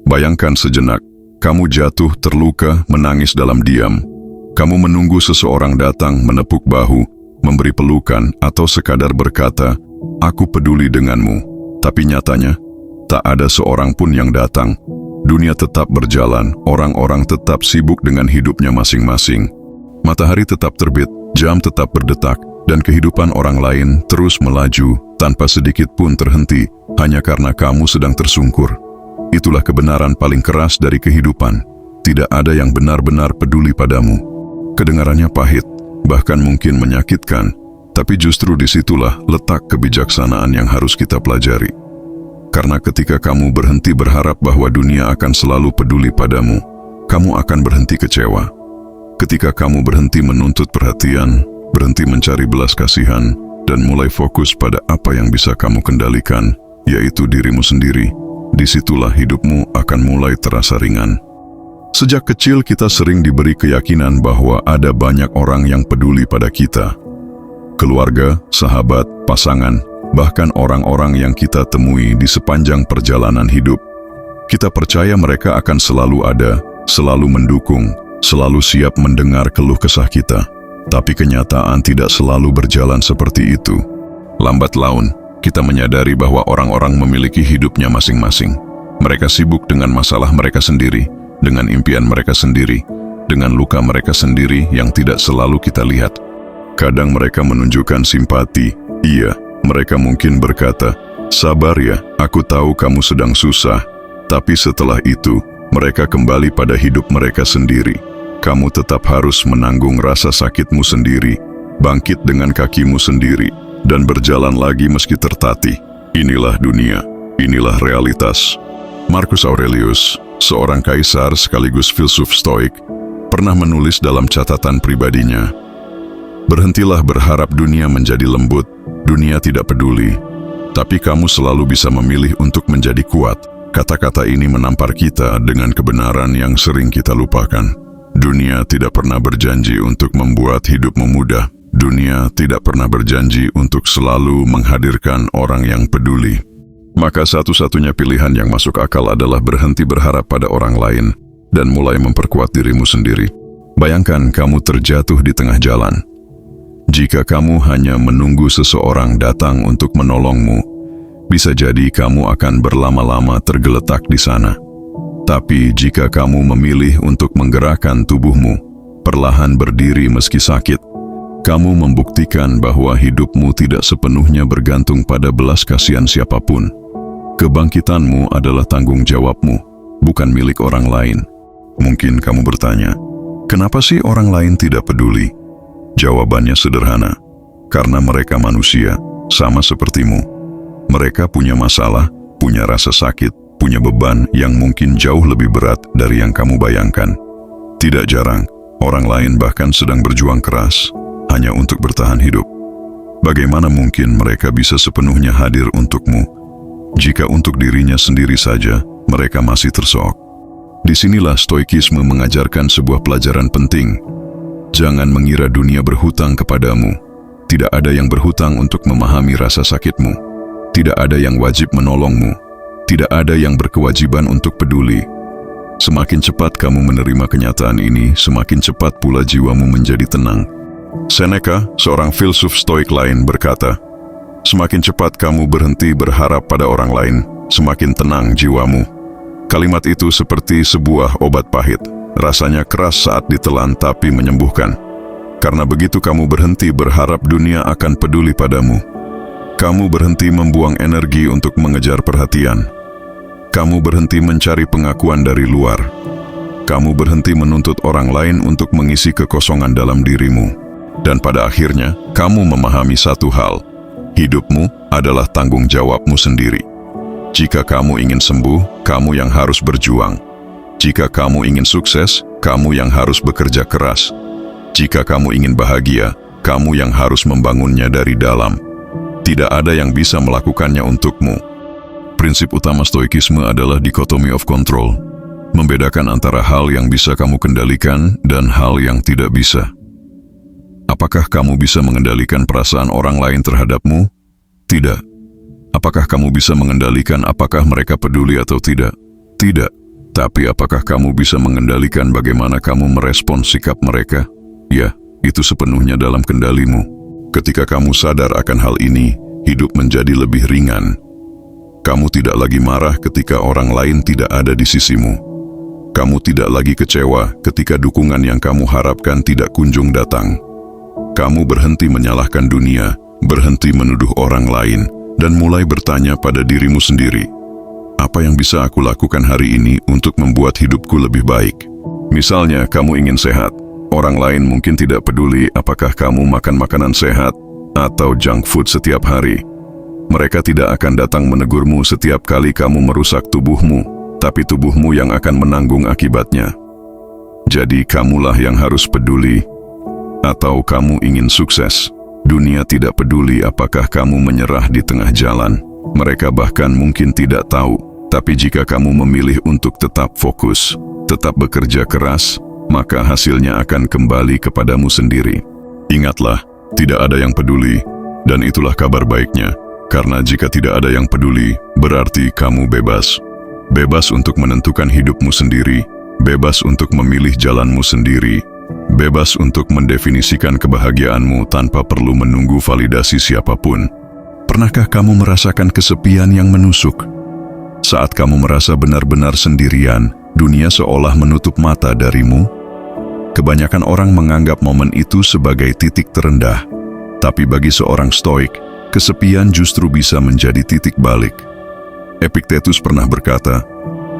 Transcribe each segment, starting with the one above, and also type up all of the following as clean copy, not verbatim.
Bayangkan sejenak, kamu jatuh terluka, menangis dalam diam. Kamu menunggu seseorang datang menepuk bahu, memberi pelukan, atau sekadar berkata, "Aku peduli denganmu." Tapi nyatanya, tak ada seorang pun yang datang. Dunia tetap berjalan, orang-orang tetap sibuk dengan hidupnya masing-masing. Matahari tetap terbit, jam tetap berdetak, dan kehidupan orang lain terus melaju tanpa sedikit pun terhenti, hanya karena kamu sedang tersungkur. Itulah kebenaran paling keras dari kehidupan. Tidak ada yang benar-benar peduli padamu. Kedengarannya pahit, bahkan mungkin menyakitkan, tapi justru disitulah letak kebijaksanaan yang harus kita pelajari. Karena ketika kamu berhenti berharap bahwa dunia akan selalu peduli padamu, kamu akan berhenti kecewa. Ketika kamu berhenti menuntut perhatian, berhenti mencari belas kasihan, dan mulai fokus pada apa yang bisa kamu kendalikan, yaitu dirimu sendiri, disitulah hidupmu akan mulai terasa ringan. Sejak kecil kita sering diberi keyakinan bahwa ada banyak orang yang peduli pada kita. Keluarga, sahabat, pasangan, bahkan orang-orang yang kita temui di sepanjang perjalanan hidup. Kita percaya mereka akan selalu ada, selalu mendukung, selalu siap mendengar keluh kesah kita. Tapi kenyataan tidak selalu berjalan seperti itu. Lambat laun, kita menyadari bahwa orang-orang memiliki hidupnya masing-masing. Mereka sibuk dengan masalah mereka sendiri, dengan impian mereka sendiri, dengan luka mereka sendiri yang tidak selalu kita lihat. Kadang mereka menunjukkan simpati, iya. Mereka mungkin berkata, "Sabar ya, aku tahu kamu sedang susah." Tapi setelah itu, mereka kembali pada hidup mereka sendiri. Kamu tetap harus menanggung rasa sakitmu sendiri, bangkit dengan kakimu sendiri, dan berjalan lagi meski tertatih. Inilah dunia, inilah realitas. Marcus Aurelius, seorang kaisar sekaligus filsuf Stoik, pernah menulis dalam catatan pribadinya, "Berhentilah berharap dunia menjadi lembut. Dunia tidak peduli, tapi kamu selalu bisa memilih untuk menjadi kuat." Kata-kata ini menampar kita dengan kebenaran yang sering kita lupakan. Dunia tidak pernah berjanji untuk membuat hidupmu mudah. Dunia tidak pernah berjanji untuk selalu menghadirkan orang yang peduli. Maka satu-satunya pilihan yang masuk akal adalah berhenti berharap pada orang lain dan mulai memperkuat dirimu sendiri. Bayangkan kamu terjatuh di tengah jalan. Jika kamu hanya menunggu seseorang datang untuk menolongmu, bisa jadi kamu akan berlama-lama tergeletak di sana. Tapi jika kamu memilih untuk menggerakkan tubuhmu, perlahan berdiri meski sakit, kamu membuktikan bahwa hidupmu tidak sepenuhnya bergantung pada belas kasihan siapapun. Kebangkitanmu adalah tanggung jawabmu, bukan milik orang lain. Mungkin kamu bertanya, kenapa sih orang lain tidak peduli? Jawabannya sederhana, karena mereka manusia, sama sepertimu. Mereka punya masalah, punya rasa sakit, punya beban yang mungkin jauh lebih berat dari yang kamu bayangkan. Tidak jarang, orang lain bahkan sedang berjuang keras, hanya untuk bertahan hidup. Bagaimana mungkin mereka bisa sepenuhnya hadir untukmu, jika untuk dirinya sendiri saja mereka masih tersohok? Disinilah Stoikisme mengajarkan sebuah pelajaran penting. Jangan mengira dunia berhutang kepadamu. Tidak ada yang berhutang untuk memahami rasa sakitmu. Tidak ada yang wajib menolongmu. Tidak ada yang berkewajiban untuk peduli. Semakin cepat kamu menerima kenyataan ini, semakin cepat pula jiwamu menjadi tenang. Seneca, seorang filsuf Stoik lain, berkata, "Semakin cepat kamu berhenti berharap pada orang lain, semakin tenang jiwamu." Kalimat itu seperti sebuah obat pahit. Rasanya keras saat ditelan tapi menyembuhkan. Karena begitu kamu berhenti berharap dunia akan peduli padamu. Kamu berhenti membuang energi untuk mengejar perhatian. Kamu berhenti mencari pengakuan dari luar. Kamu berhenti menuntut orang lain untuk mengisi kekosongan dalam dirimu. Dan pada akhirnya, kamu memahami satu hal. Hidupmu adalah tanggung jawabmu sendiri. Jika kamu ingin sembuh, kamu yang harus berjuang. Jika kamu ingin sukses, kamu yang harus bekerja keras. Jika kamu ingin bahagia, kamu yang harus membangunnya dari dalam. Tidak ada yang bisa melakukannya untukmu. Prinsip utama Stoikisme adalah dikotomi of control, membedakan antara hal yang bisa kamu kendalikan dan hal yang tidak bisa. Apakah kamu bisa mengendalikan perasaan orang lain terhadapmu? Tidak. Apakah kamu bisa mengendalikan apakah mereka peduli atau tidak? Tidak. Tapi apakah kamu bisa mengendalikan bagaimana kamu merespons sikap mereka? Ya, itu sepenuhnya dalam kendalimu. Ketika kamu sadar akan hal ini, hidup menjadi lebih ringan. Kamu tidak lagi marah ketika orang lain tidak ada di sisimu. Kamu tidak lagi kecewa ketika dukungan yang kamu harapkan tidak kunjung datang. Kamu berhenti menyalahkan dunia, berhenti menuduh orang lain, dan mulai bertanya pada dirimu sendiri, apa yang bisa aku lakukan hari ini untuk membuat hidupku lebih baik? Misalnya, kamu ingin sehat. Orang lain mungkin tidak peduli apakah kamu makan makanan sehat atau junk food setiap hari. Mereka tidak akan datang menegurmu setiap kali kamu merusak tubuhmu, tapi tubuhmu yang akan menanggung akibatnya. Jadi kamulah yang harus peduli. Atau kamu ingin sukses? Dunia tidak peduli apakah kamu menyerah di tengah jalan. Mereka bahkan mungkin tidak tahu. Tapi jika kamu memilih untuk tetap fokus, tetap bekerja keras, maka hasilnya akan kembali kepadamu sendiri. Ingatlah, tidak ada yang peduli, dan itulah kabar baiknya. Karena jika tidak ada yang peduli, berarti kamu bebas. Bebas untuk menentukan hidupmu sendiri, bebas untuk memilih jalanmu sendiri, bebas untuk mendefinisikan kebahagiaanmu tanpa perlu menunggu validasi siapapun. Pernahkah kamu merasakan kesepian yang menusuk? Saat kamu merasa benar-benar sendirian, dunia seolah menutup mata darimu. Kebanyakan orang menganggap momen itu sebagai titik terendah. Tapi bagi seorang stoik, kesepian justru bisa menjadi titik balik. Epictetus pernah berkata,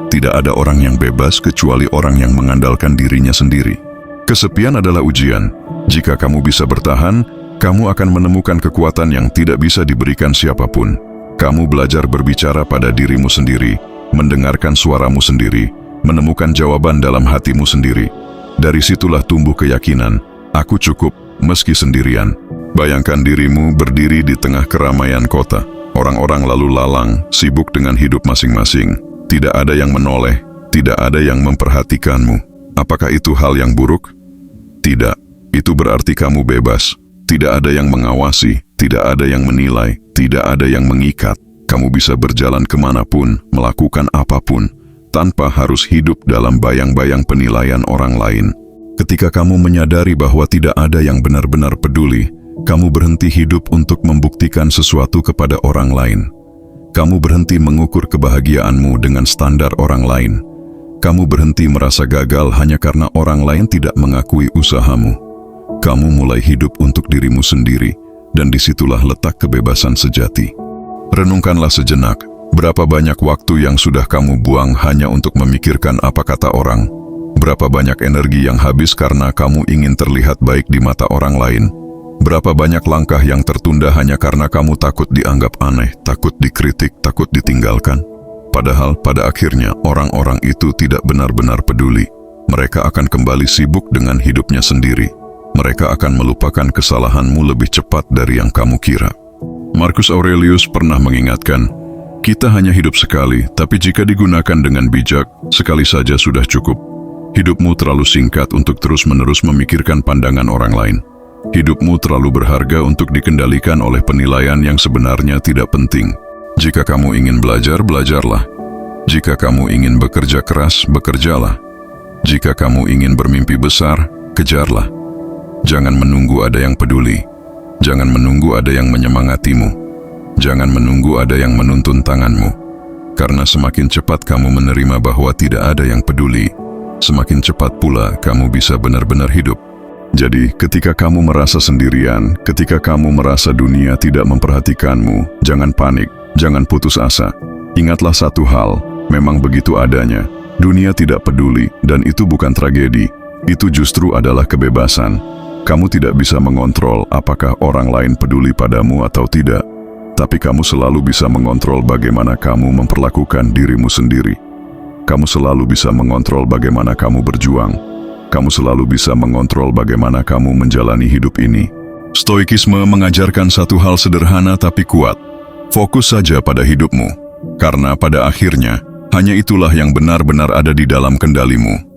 tidak ada orang yang bebas kecuali orang yang mengandalkan dirinya sendiri. Kesepian adalah ujian. Jika kamu bisa bertahan, kamu akan menemukan kekuatan yang tidak bisa diberikan siapapun. Kamu belajar berbicara pada dirimu sendiri, mendengarkan suaramu sendiri, menemukan jawaban dalam hatimu sendiri. Dari situlah tumbuh keyakinan, aku cukup meski sendirian. Bayangkan dirimu berdiri di tengah keramaian kota. Orang-orang lalu lalang, sibuk dengan hidup masing-masing. Tidak ada yang menoleh, tidak ada yang memperhatikanmu. Apakah itu hal yang buruk? Tidak, itu berarti kamu bebas. Tidak ada yang mengawasi, tidak ada yang menilai, tidak ada yang mengikat. Kamu bisa berjalan kemanapun, melakukan apapun, tanpa harus hidup dalam bayang-bayang penilaian orang lain. Ketika kamu menyadari bahwa tidak ada yang benar-benar peduli, kamu berhenti hidup untuk membuktikan sesuatu kepada orang lain. Kamu berhenti mengukur kebahagiaanmu dengan standar orang lain. Kamu berhenti merasa gagal hanya karena orang lain tidak mengakui usahamu. Kamu mulai hidup untuk dirimu sendiri, dan disitulah letak kebebasan sejati. Renungkanlah sejenak, berapa banyak waktu yang sudah kamu buang hanya untuk memikirkan apa kata orang? Berapa banyak energi yang habis karena kamu ingin terlihat baik di mata orang lain? Berapa banyak langkah yang tertunda hanya karena kamu takut dianggap aneh, takut dikritik, takut ditinggalkan? Padahal pada akhirnya orang-orang itu tidak benar-benar peduli. Mereka akan kembali sibuk dengan hidupnya sendiri. Mereka akan melupakan kesalahanmu lebih cepat dari yang kamu kira. Marcus Aurelius pernah mengingatkan, kita hanya hidup sekali, tapi jika digunakan dengan bijak, sekali saja sudah cukup. Hidupmu terlalu singkat untuk terus-menerus memikirkan pandangan orang lain. Hidupmu terlalu berharga untuk dikendalikan oleh penilaian yang sebenarnya tidak penting. Jika kamu ingin belajar, belajarlah. Jika kamu ingin bekerja keras, bekerjalah. Jika kamu ingin bermimpi besar, kejarlah. Jangan menunggu ada yang peduli. Jangan menunggu ada yang menyemangatimu. Jangan menunggu ada yang menuntun tanganmu. Karena semakin cepat kamu menerima bahwa tidak ada yang peduli, semakin cepat pula kamu bisa benar-benar hidup. Jadi, ketika kamu merasa sendirian, ketika kamu merasa dunia tidak memperhatikanmu, jangan panik, jangan putus asa. Ingatlah satu hal, memang begitu adanya. Dunia tidak peduli, dan itu bukan tragedi. Itu justru adalah kebebasan. Kamu tidak bisa mengontrol apakah orang lain peduli padamu atau tidak, tapi kamu selalu bisa mengontrol bagaimana kamu memperlakukan dirimu sendiri. Kamu selalu bisa mengontrol bagaimana kamu berjuang. Kamu selalu bisa mengontrol bagaimana kamu menjalani hidup ini. Stoikisme mengajarkan satu hal sederhana tapi kuat. Fokus saja pada hidupmu, karena pada akhirnya, hanya itulah yang benar-benar ada di dalam kendalimu.